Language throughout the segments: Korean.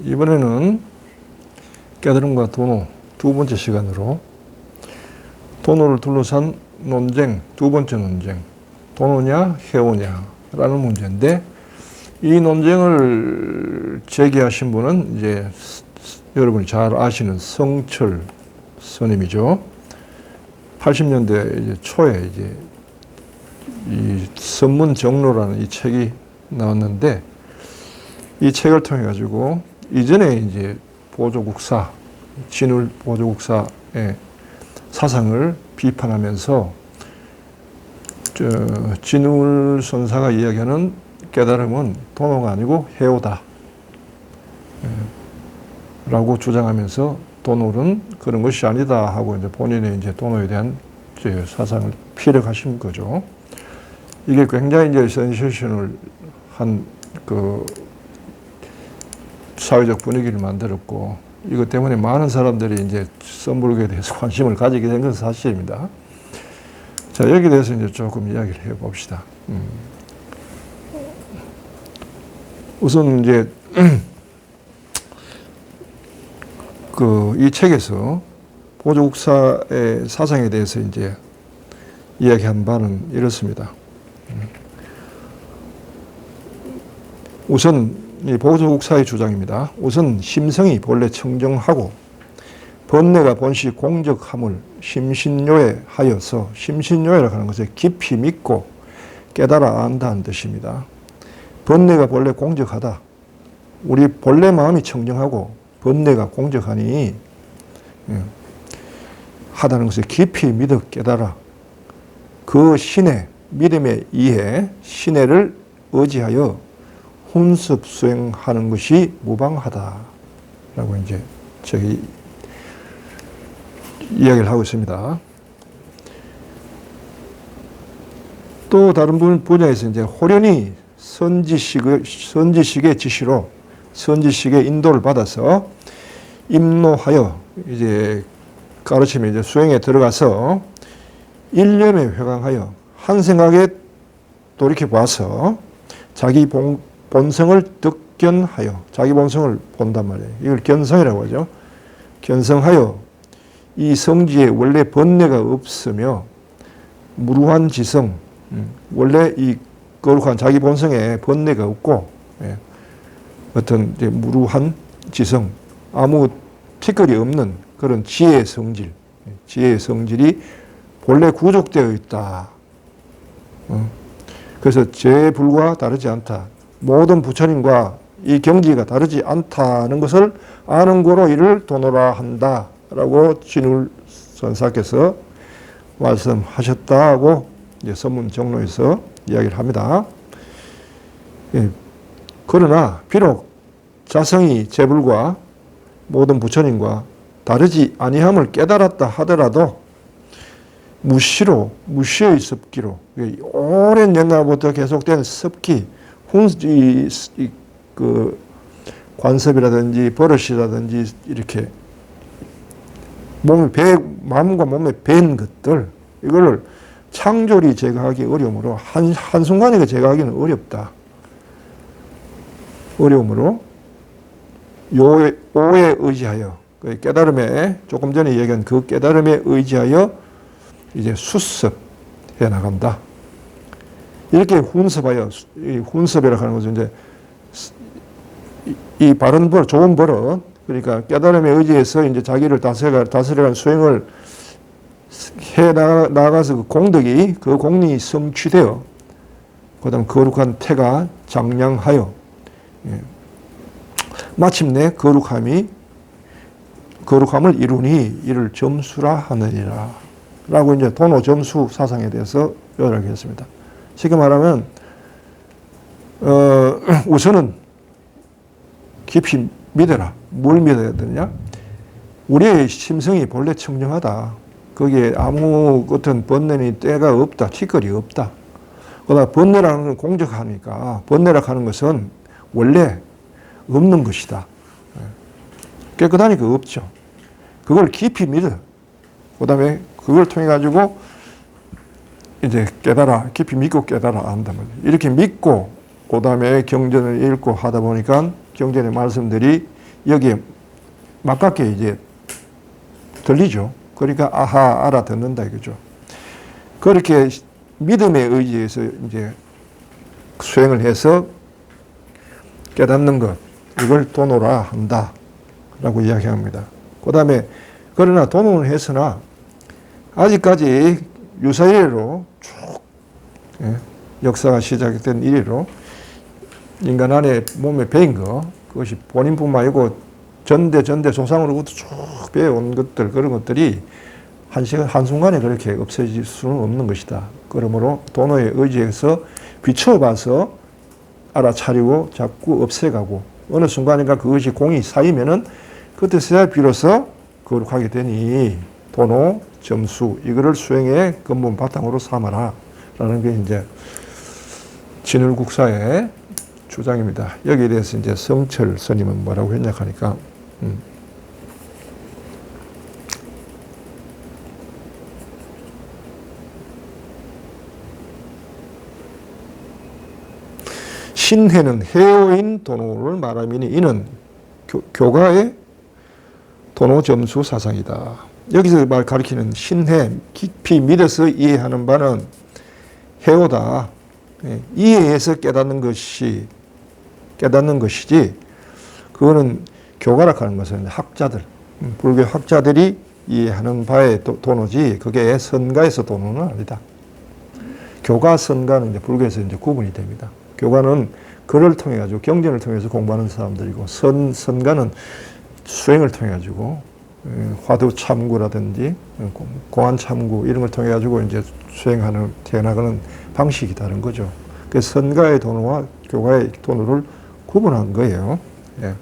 이번에는 깨달음과 도노 두 번째 시간으로 도노를 둘러싼 논쟁, 두 번째 논쟁, 도노냐 해오냐라는 문제인데, 이 논쟁을 제기하신 분은 이제 여러분이 잘 아시는 성철 스님이죠. 80년대 이제 초에 이제 이 선문정로라는 이 책이 나왔는데, 이 책을 통해 가지고 이전에 이제 보조국사, 진울 보조국사의 사상을 비판하면서 진울 선사가 이야기하는 깨달음은 도노가 아니고 해오다 라고 주장하면서 도노는 그런 것이 아니다 하고 이제 본인의 이제 도노에 대한 사상을 피력하신 거죠. 이게 굉장히 이제 센세이션을 한 그 사회적 분위기를 만들었고, 이것 때문에 많은 사람들이 이제 썬불교에 대해서 관심을 가지게 된 것은 사실입니다. 자, 여기에 대해서 이제 조금 이야기를 해 봅시다. 우선 이제 이 책에서 보조국사의 사상에 대해서 이제 이야기한 바는 이렇습니다. 우선 이 보조국사의 주장입니다. 우선 심성이 본래 청정하고 번뇌가 본시 공적함을 심신요에 하여서, 심신요에라고 하는 것을 깊이 믿고 깨달아 안다는 뜻입니다. 번뇌가 본래 공적하다. 우리 본래 마음이 청정하고 번뇌가 공적하니 하다는 것을 깊이 믿어 깨달아 그 신의 믿음에 의해 신의를 의지하여 훈습 수행하는 것이 무방하다라고 이제 저기 이야기를 하고 있습니다. 또 다른 분야에서 이제 호련히 선지식의 지시로, 선지식의 인도를 받아서 임노하여 이제 가르침에 이제 수행에 들어가서 일념에 회강하여 한 생각에 돌이켜 봐서 자기 본성을 득견하여, 자기 본성을 본단 말이에요. 이걸 견성이라고 하죠. 견성하여 이 성지에 원래 번뇌가 없으며 무루한 지성, 원래 이 거룩한 자기 본성에 번뇌가 없고, 어떤 이제 무루한 지성, 아무 티끌이 없는 그런 지혜의 성질, 지혜의 성질이 본래 구족되어 있다. 그래서 재불과 다르지 않다. 모든 부처님과 이 경지가 다르지 않다는 것을 아는 고로 이를 도노라 한다라고 진울 선사께서 말씀하셨다고 이제 선문정로에서 이야기를 합니다. 그러나 비록 자성이 재불과 모든 부처님과 다르지 아니함을 깨달았다 하더라도 무시의 습기로, 오랜 옛날부터 계속된 습기, 그 관습이라든지 버릇이라든지 이렇게 마음과 몸에 밴 것들, 이거를 창조리 제거하기 어려우므로 한순간에 제거하기는 어렵다. 어려우므로 오에 의지하여, 깨달음에, 조금 전에 얘기한 그 깨달음에 의지하여 이제 수습해 나간다. 이렇게 훈습하여, 이 훈습이라고 하는 것은 이제 이 바른 버릇, 좋은 버릇, 그러니까 깨달음에 의지해서 이제 자기를 다스려간 수행을 해 나가서 그 공덕이, 그 공리 성취되어, 그 다음 거룩한 태가 장량하여, 마침내 거룩함을 이루니 이를 점수라 하느니라. 라고 이제 도노 점수 사상에 대해서 이야기했습니다. 쉽게 말하면, 우선은 깊이 믿어라. 뭘 믿어야 되느냐? 우리의 심성이 본래 청정하다. 거기에 아무 어떤 번뇌니 때가 없다. 티끌이 없다. 그러나 번뇌라는 건 공적하니까, 번뇌라고 하는 것은 원래 없는 것이다. 깨끗하니까 없죠. 그걸 깊이 믿어. 그 다음에 그걸 통해 가지고 이제 깨달아, 깊이 믿고 깨달아 한단 말이에요. 이렇게 믿고 그 다음에 경전을 읽고 하다 보니까 경전의 말씀들이 여기에 막깝게 이제 들리죠. 그러니까 아하 알아듣는다 이거죠. 그렇게 믿음에 의지해서 이제 수행을 해서 깨닫는 것, 이걸 도노라 한다 라고 이야기합니다. 그 다음에 그러나 도노는 했으나 아직까지 유사이래로 쭉 역사가 시작된 이래로 인간 안에 몸에 배인 거, 그것이 본인뿐만 아니고 전대 조상으로부터 쭉 배워온 것들, 그런 것들이 한순간에 그렇게 없어질 수는 없는 것이다. 그러므로 도노에 의지해서 비춰봐서 알아차리고 자꾸 없애가고 어느 순간인가 그것이 공이 쌓이면은 그때서야 비로소 거룩하게 되니 도노, 점수, 이거를 수행의 근본 바탕으로 삼아라. 라는 게 이제 진울국사의 주장입니다. 여기에 대해서 이제 성철 스님은 뭐라고 했냐 하니까, 신해는 해오인 도노를 말하미니 이는 교가의 도노 점수 사상이다. 여기서 말 가리키는 신해, 깊이 믿어서 이해하는 바는 해오다. 이해해서 깨닫는 것이지, 그거는 교가라 하는 것은 학자들, 불교 학자들이 이해하는 바의 도노지, 그게 선가에서 도노는 아니다. 교가, 선가는 이제 불교에서 이제 구분이 됩니다. 교가는 글을 통해 가지고 경전을 통해서 공부하는 사람들이고, 선가는 수행을 통해 가지고 화두 참구라든지 공안 참구 이런 걸 통해 가지고 이제 수행하는 태어나가는 방식이 다른 거죠. 그 선가의 도노와 교가의 도노를 구분한 거예요. 예.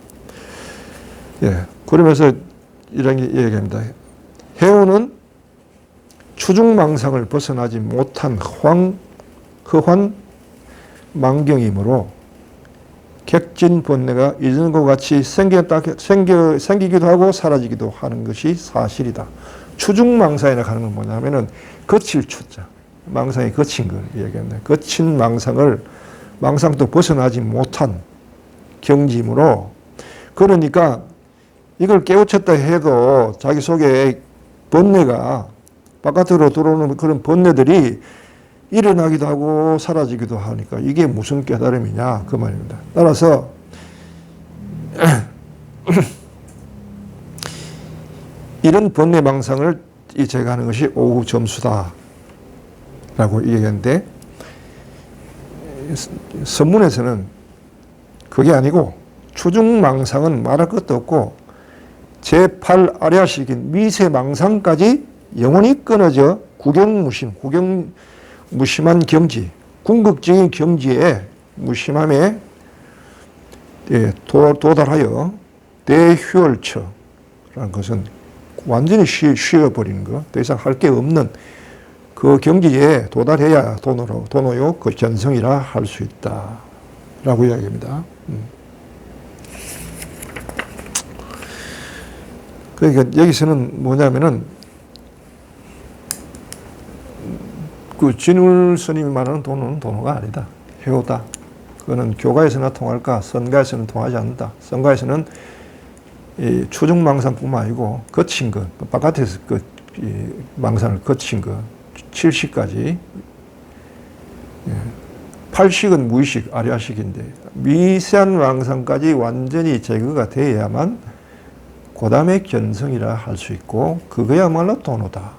예. 그러면서 이런 얘기합니다. 해오는 추중망상을 벗어나지 못한 허환 망경이므로 객진 번뇌가 이전과 같이 생기기도 하고 사라지기도 하는 것이 사실이다. 추중망상이라 하는 건 뭐냐면은 거칠 추자. 망상이 거친 걸 얘기합니다. 거친 망상도 벗어나지 못한 경지이므로, 그러니까 이걸 깨우쳤다 해도 자기 속에 번뇌가 바깥으로 들어오는 그런 번뇌들이 일어나기도 하고 사라지기도 하니까 이게 무슨 깨달음이냐 그 말입니다. 따라서 이런 번뇌 망상을 제거하는 것이 오후 점수다 라고 얘기하는데, 선문에서는 그게 아니고 추중망상은 말할 것도 없고 제8 아랴식인 미세망상까지 영원히 끊어져 무심한 경지, 궁극적인 경지에 무심함에 도달하여 대휴얼처라는 것은 완전히 쉬어버리는 것, 더 이상 할 게 없는 그 경지에 도달해야 도노요 그 견성이라 할 수 있다 라고 이야기합니다. 그러니까 여기서는 뭐냐면은 그 진울 스님이 말하는 도노는 도노가 아니다. 해오다. 그거는 교가에서나 통할까 선가에서는 통하지 않는다. 선가에서는 이 추중망상뿐만 아니고 거친 것, 바깥에서 그 망상을 거친 것, 7식까지, 8식은 무의식, 아랴식인데 미세한 망상까지 완전히 제거가 되어야만 그 다음에 견성이라 할 수 있고, 그거야말로 도노다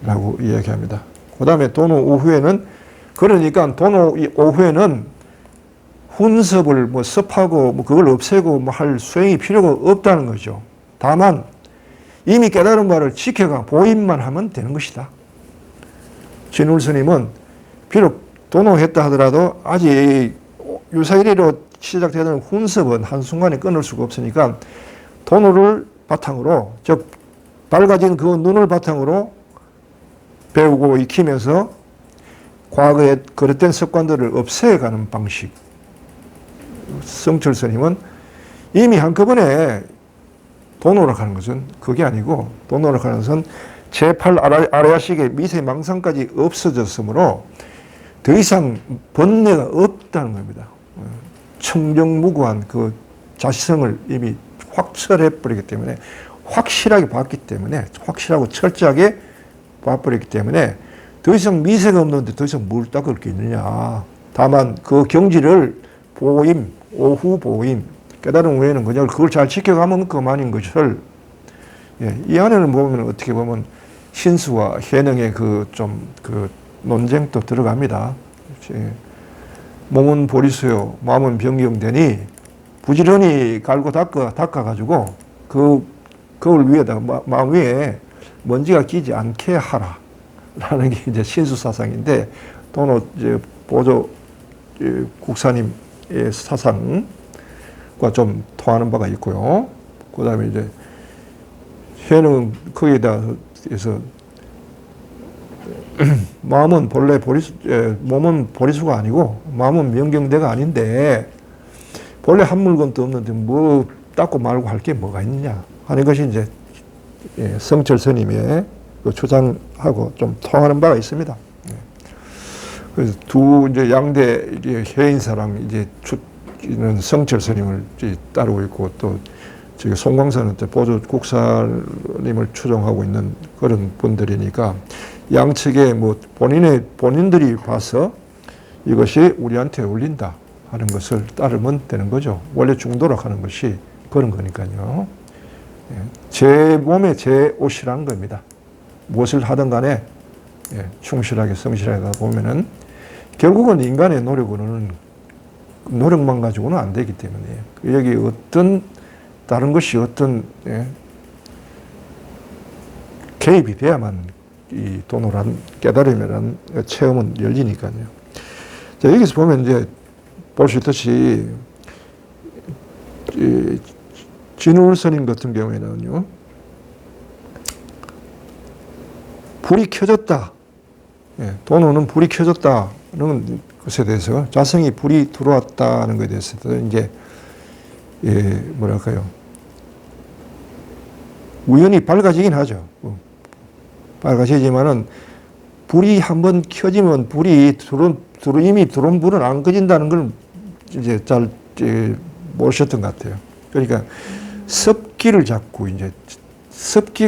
라고 이야기합니다. 그 다음에 도노 오후에는, 그러니까 도노 오후에는 훈습을 습하고 그걸 없애고 할 수행이 필요가 없다는 거죠. 다만 이미 깨달은 바를 지켜가 보임만 하면 되는 것이다. 진울 스님은 비록 도노했다 하더라도 아직 유사일이로 시작되는 훈습은 한순간에 끊을 수가 없으니까 도노를 바탕으로, 즉 밝아진 그 눈을 바탕으로 배우고 익히면서 과거에 그릇된 습관들을 없애가는 방식. 성철 스님은 이미 한꺼번에 도노락 하는 것은 그게 아니고, 도노락 하는 것은 제8 아라야식의 미세 망상까지 없어졌으므로 더 이상 번뇌가 없다는 겁니다. 청정무구한 그 자시성을 이미 확철해버리기 때문에 확실하게 봤기 때문에 확실하고 철저하게 봐버렸기 때문에 더 이상 미세가 없는데 더 이상 뭘 닦을 게 있느냐. 다만 그 경지를 보임, 오후 보임, 깨달음 외에는 그냥 그걸 잘 지켜가면 그만인 것을 예, 이 안에는 보면 어떻게 보면 신수와 해능의 그 논쟁도 들어갑니다. 예. 몸은 보리수요, 마음은 변경되니 부지런히 갈고 닦아가지고 그걸 위에다가 마음 위에 먼지가 끼지 않게 하라. 라는 게 이제 신수 사상인데, 도노 이제 보조 국사님의 사상과 좀 통하는 바가 있고요. 그 다음에 이제 해는 거기다 해서 마음은 본래 몸은 보리수가 아니고 마음은 명경대가 아닌데 본래 한 물건도 없는데 뭐 닦고 말고 할 게 뭐가 있느냐 하는 것이 이제 성철 스님의 그 주장하고 좀 통하는 바가 있습니다. 그래서 두 이제 양대 해인사랑 이제 성철 스님을 따르고 있고 또 저기 송광사는 보조 국사님을 추종하고 있는 그런 분들이니까 양측에 뭐 본인들이 봐서 이것이 우리한테 어울린다 하는 것을 따르면 되는 거죠. 원래 중도락 하는 것이 그런 거니까요. 제 몸에 제 옷이라는 겁니다. 무엇을 하든 간에 충실하게 성실하게 하다 보면은 결국은 인간의 노력만 가지고는 안 되기 때문에 여기 어떤 다른 것이 어떤 개입이 돼야만 이 도노란 깨달음이란 체험은 열리니까요. 자, 여기서 보면 이제 볼 수 있듯이 진울 스님 같은 경우에는요, 불이 켜졌다. 도노는 불이 켜졌다는 것에 대해서 자성이 불이 들어왔다는 것에 대해서도 이제 뭐랄까요, 우연히 밝아지긴 하죠. 밝아지지만은 불이 한번 켜지면 이미 들어온 불은 안 꺼진다는 걸 이제 잘 모르셨던 것 같아요. 그러니까 습기가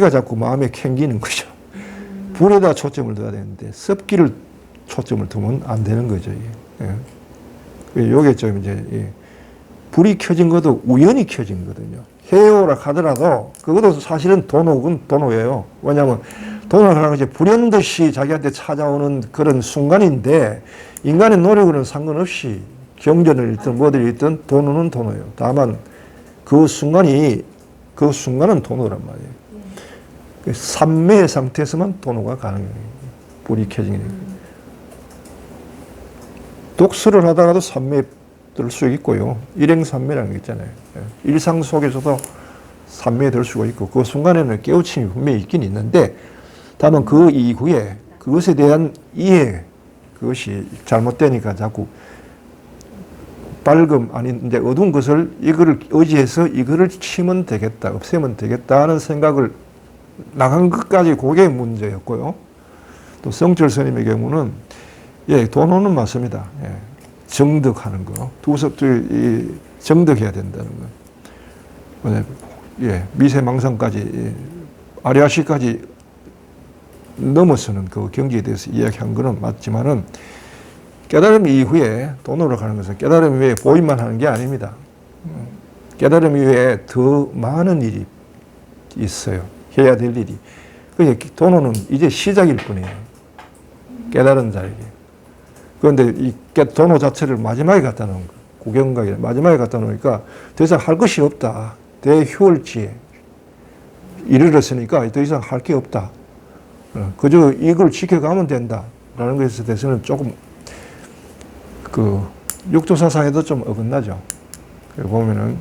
자꾸 마음에 캥기는 거죠. 불에다 초점을 둬야 되는데 습기를 초점을 두면 안 되는 거죠. 요게 좀 이제 불이 켜진 것도 우연히 켜진 거거든요. 해요라 하더라도 그것도 사실은 도노예요. 왜냐하면 도노라는 것이 불현듯이 자기한테 찾아오는 그런 순간인데 인간의 노력으로는 상관없이 경전을 읽든 뭐를 읽든 도노는 도노예요. 다만 그 순간은 도노란 말이에요. 삼매의 상태에서만 도노가 가능해요. 불이 켜진 게. 독서를 하다가도 삼매에 들 수 있고요. 일행삼매라는 게 있잖아요. 일상 속에서도 삼매에 들 수가 있고 그 순간에는 깨우침이 분명히 있긴 있는데 다만 그 이후에 그것에 대한 이해, 그것이 잘못되니까 자꾸 밝음 아닌 이제 어두운 것을 이거를 의지해서 이거를 치면 되겠다, 없애면 되겠다 하는 생각을 나간 것까지 그게 문제였고요. 또 성철 스님의 경우는 도노는 맞습니다. 정득하는 거, 정득해야 된다는 거. 미세망상까지 아리아시까지 넘어서는 그 경지에 대해서 이야기한 거는 맞지만은 깨달음 이후에 도노를 가는 것은 깨달음 이후에 보임만 하는 게 아닙니다. 깨달음 이후에 더 많은 일이 있어요. 해야 될 일이. 그러니까 도노는 이제 시작일 뿐이에요. 깨달은 자에게. 그런데 이 도노 자체를 마지막에 갖다 놓은 거, 구경각에 마지막에 갖다 놓으니까 더 이상 할 것이 없다. 대휴월지에 이르렀으니까 더 이상 할 게 없다. 그저 이걸 지켜가면 된다. 라는 것에 대해서는 조금 육도사상에도 좀 어긋나죠. 보면은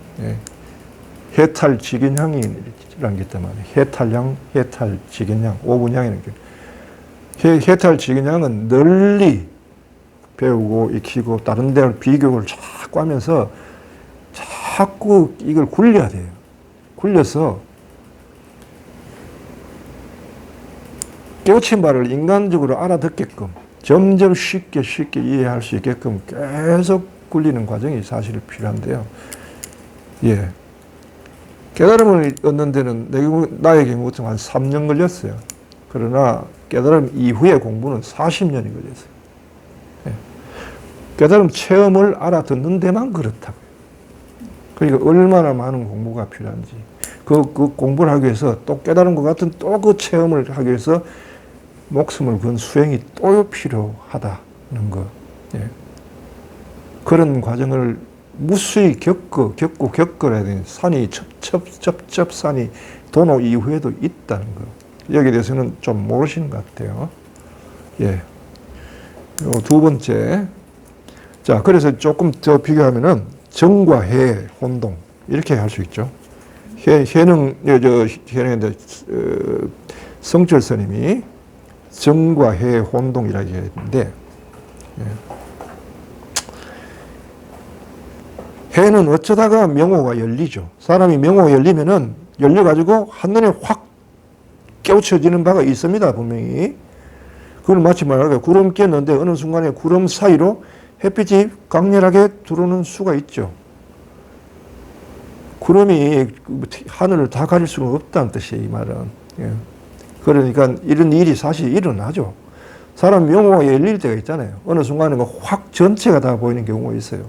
해탈직인향이라는 게 있단 말이에요. 해탈양, 해탈직인향, 오분향이라는 게. 해탈직인향은 널리 배우고 익히고 다른 데를 비교를 자꾸 하면서 자꾸 이걸 굴려야 돼요. 굴려서 깨우친 바를 인간적으로 알아듣게끔 점점 쉽게 이해할 수 있게끔 계속 굴리는 과정이 사실 필요한데요. 깨달음을 얻는 데는 나의 경우 같은 한 3년 걸렸어요. 그러나 깨달음 이후의 공부는 40년이 걸렸어요. 예. 깨달음 체험을 알아듣는 데만 그렇다고요. 그러니까 얼마나 많은 공부가 필요한지. 그 공부를 하기 위해서 또 깨달은 것 같은 또 그 체험을 하기 위해서 목숨을 건 수행이 또 필요하다는 것. 예. 그런 과정을 무수히 겪어야 되는 산이 첩첩 산이 도노 이후에도 있다는 것. 여기에 대해서는 좀 모르시는 것 같아요. 예. 요 두 번째. 자, 그래서 조금 더 비교하면은 정과 해, 혼동. 이렇게 할 수 있죠. 해는 성철 스님이 정과 해, 혼동이라고 했는데, 예. 해는 어쩌다가 명호가 열리죠. 사람이 명호가 열리면은 열려가지고 한눈에 확 깨우쳐지는 바가 있습니다, 분명히. 그걸 마치 말하면 구름 꼈는데 어느 순간에 구름 사이로 햇빛이 강렬하게 들어오는 수가 있죠. 구름이 하늘을 다 가릴 수는 없다는 뜻이에요, 이 말은. 예. 그러니까 이런 일이 사실 일어나죠. 사람 명호가 열릴 때가 있잖아요. 어느 순간에 확 전체가 다 보이는 경우가 있어요.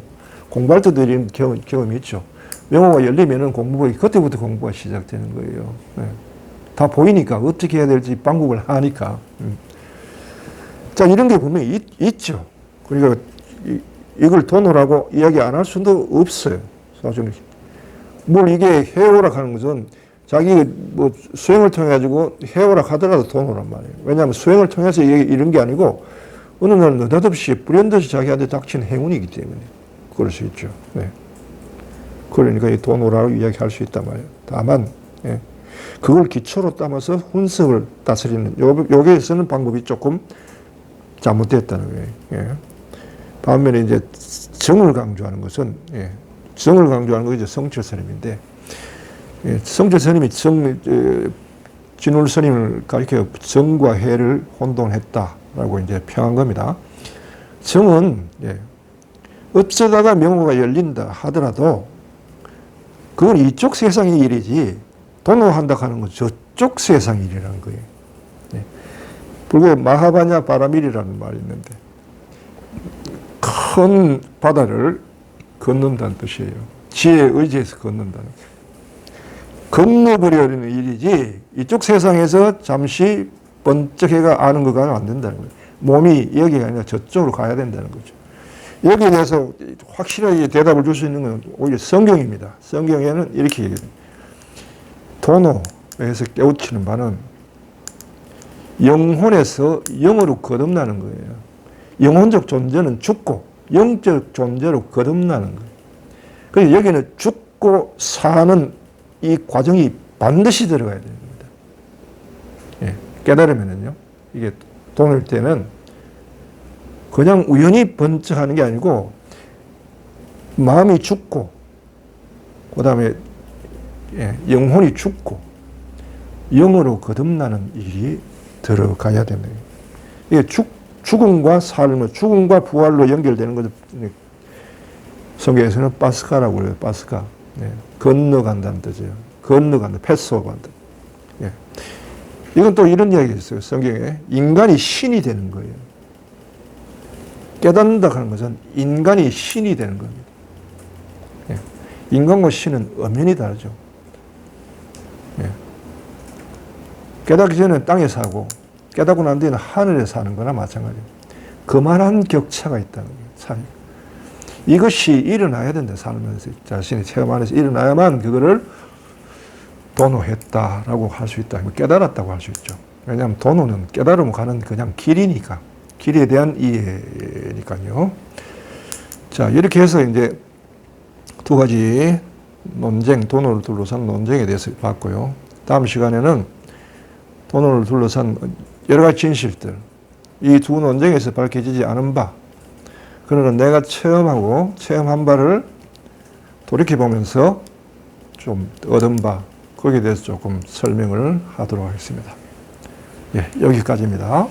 공부할 때도 이런 경험이 있죠. 명호가 열리면은 그때부터 공부가 시작되는 거예요. 네. 다 보이니까 어떻게 해야 될지 방법을 하니까. 자, 이런 게 분명히 있죠. 그러니까 이걸 돈으로라고 이야기 안 할 수도 없어요. 사실. 뭘 이게 해오락 하는 것은 자기 뭐 수행을 통해 가지고 해오락 하더라도 돈으란 말이에요. 왜냐하면 수행을 통해서 이런 게 아니고 어느 날 느닷없이 불현듯이 자기한테 닥친 행운이기 때문에 그럴 수 있죠. 네. 그러니까 이 돈으로라고 이야기할 수 있단 말이에요. 다만, 예. 그걸 기초로 따면서 혼석을 다스리는, 요게 쓰는 방법이 조금 잘못됐다는 거예요. 예. 반면에 이제 정을 강조하는 것은, 예. 정을 강조하는 것이 이제 성철 스님인데, 예. 성철 스님이 진울 스님을 가리켜 정과 해를 혼돈했다라고 이제 평한 겁니다. 정은, 예. 어쩌다가 명호가 열린다 하더라도 그건 이쪽 세상의 일이지 도노한다 하는 건 저쪽 세상 일이라는 거예요. 네. 불교 마하바냐 바라밀이라는 말이 있는데 큰 바다를 건넌다는 뜻이에요. 지혜에 의지해서 건넌다는 건너버리는 일이지 이쪽 세상에서 잠시 번쩍 해가 아는 것과는 안 된다는 거예요. 몸이 여기가 아니라 저쪽으로 가야 된다는 거죠. 여기에 대해서 확실하게 대답을 줄 수 있는 건 오히려 성경입니다. 성경에는 이렇게 얘기해요. 도노에서 깨우치는 바는 영혼에서 영으로 거듭나는 거예요. 영혼적 존재는 죽고 영적 존재로 거듭나는 거예요. 그래서 여기는 죽고 사는 이 과정이 반드시 들어가야 됩니다. 예, 깨달으면은요. 이게 돈일 때는 그냥 우연히 번쩍하는 게 아니고 마음이 죽고 그 다음에 영혼이 죽고 영으로 거듭나는 일이 들어가야 됩니다. 이게 죽음과 삶, 죽음과 부활로 연결되는 것을 성경에서는 파스카라고 그래요. 파스카. 네. 건너간다는 뜻이에요. 건너간다. 패스오버한다. 예. 이건 또 이런 이야기가 있어요. 성경에 인간이 신이 되는 거예요. 깨닫는다 하는 것은 인간이 신이 되는 겁니다. 예. 인간과 신은 엄연히 다르죠. 예. 깨닫기 전에는 땅에 사고 깨닫고 난 뒤에는 하늘에 사는 거나 마찬가지예요. 그만한 격차가 있다는 거예요. 차이. 이것이 일어나야 된다. 살면서 자신의 체험 안에서 일어나야만 그거를 도노했다라고 할 수 있다. 깨달았다고 할 수 있죠. 왜냐하면 도노는 깨달음으로 가는 그냥 길이니까. 길에 대한 이해니까요. 자, 이렇게 해서 이제 두 가지 논쟁, 도노를 둘러싼 논쟁에 대해서 봤고요. 다음 시간에는 도노를 둘러싼 여러 가지 진실들, 이 두 논쟁에서 밝혀지지 않은 바, 그러나 내가 체험한 바를 돌이켜보면서 좀 얻은 바, 거기에 대해서 조금 설명을 하도록 하겠습니다. 예, 여기까지입니다.